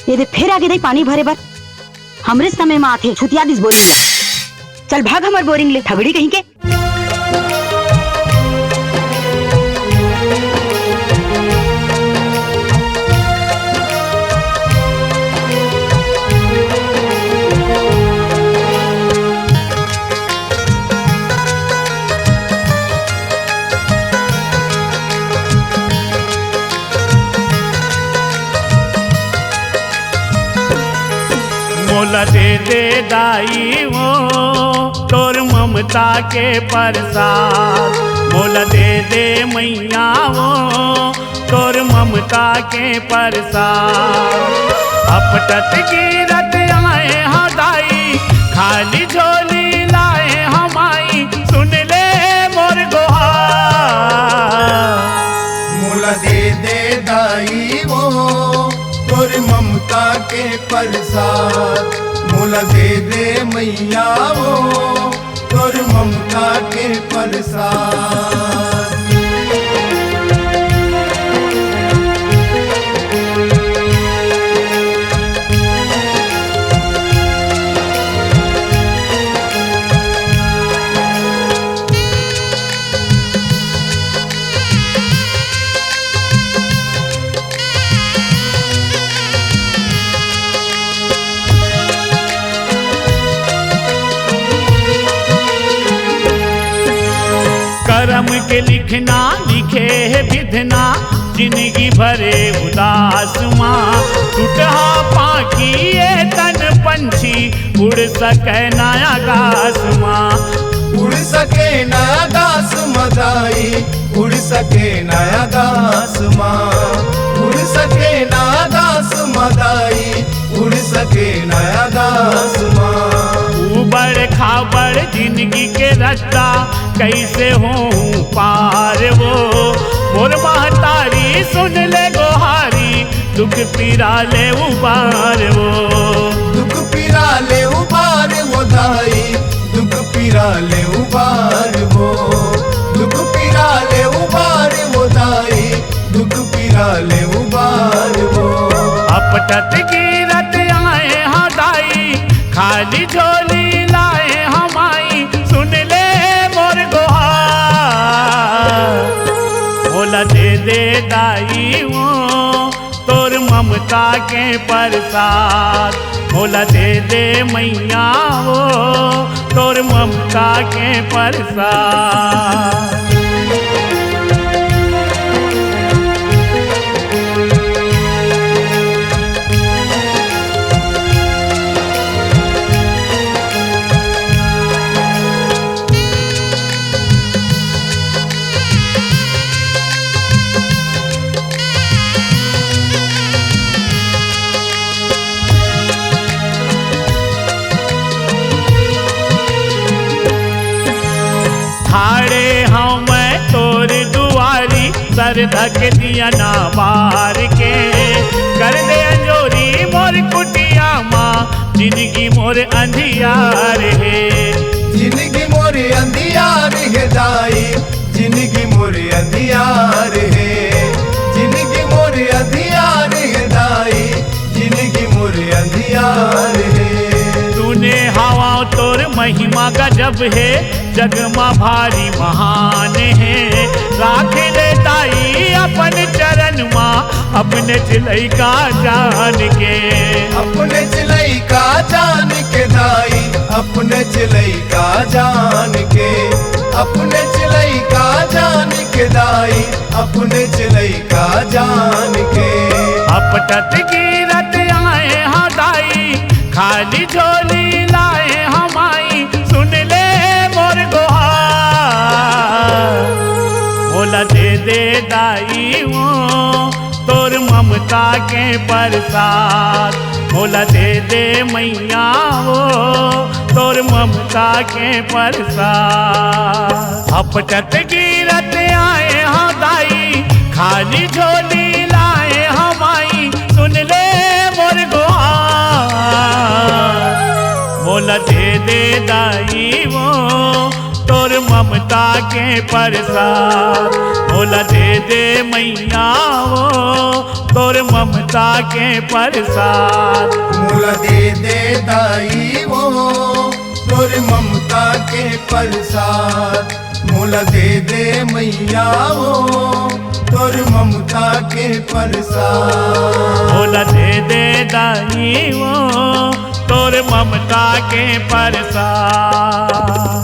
ये दे फिर आगे दे पानी भरे बर हमरे समय में आथे छुतिया दिस बोरिंग ला। चल भाग हमर बोरिंग ले ठगड़ी कहीं के। मोला दे दे दाई वो तोर ममता के प्रसाद। मोला दे दे मैया वो तोर ममता के प्रसाद। अपटत गिरत आए हाँ दाई खाली झोली लाए हमाई सुन ले मोर गुहार। मोला दे दे दाई वो तोर ममता के प्रसाद। मोला दे दे मैया वो तोर ममता के प्रसाद। करम के लिखना लिखे है विधना जिंदगी भरे उदास माँ। टूटा पाखी ये तन पंछी उड़ सके ना आकाश माँ। उड़ सके ना आकाश मदाई उड़ सके ना आकाश माँ। उड़ सके ना आकाश मदाई उड़ सके ना आकाश माँ। उबड़ खाबड़ जिंदगी के रास्ता कैसे हो पार वो मोर महतारी सुन ले गोहारी दुख पीरा ले उबार वो। दुख पीरा ले उबार वो दाई दुख पीरा ले उबार वो। दुख पीरा ले उबार वो दाई दुख पीरा ले उबार वो। अपटत गिरत आए हाँ दाई खाली झोली लाए हमाई सुन ले मोर गुहार। मोला दे दे दाई वो तोर ममता के प्रसाद। मोला दे दे मैया वो तोर ममता के प्रसाद। हाड़े हाँ मैं तोर दुआरी सर धक दिया ना बार के कर दे अंजोरी मोर कुटिया माँ जिंदगी मोर अंधियार है। जिंदगी मोर अंधियार है दाई जिंदगी मोर अंधियार है। जिंदगी मोर अंधियार है दाई जिंदगी मोर अंधियार है। तूने हवा तोर महिमा गजब है जग माँ भारी महान है। राख ले दाई अपन चरण माँ अपने चिलई का जान के। अपने चिलई का जान के दाई अपने चिलई का जान के। अपने चिलई का जान के दाई अपने चिलई का जान के। अपटत गिरत आए हाँ दाई खाली झोली लाए हमाई सुन ले मोर गुहार। मोला दे दे दाई वो तोर ममता के प्रसाद। मोला दे दे मैया वो तोर ममता के प्रसाद। अपटत गिरत आए हाँ दाई खाली झोली लाए हमाई सुन ले मोर गुहार। मोला दे दे दाई वो तोर ममता ममता के प्रसाद। मोला दे दे मैया वो तोर ममता के प्रसाद। मोला दे दे दाई वो तोर ममता के प्रसाद। मोला दे दे मैया वो तोर ममता के प्रसाद। मोला दे दे दाई वो तोर ममता के प्रसाद।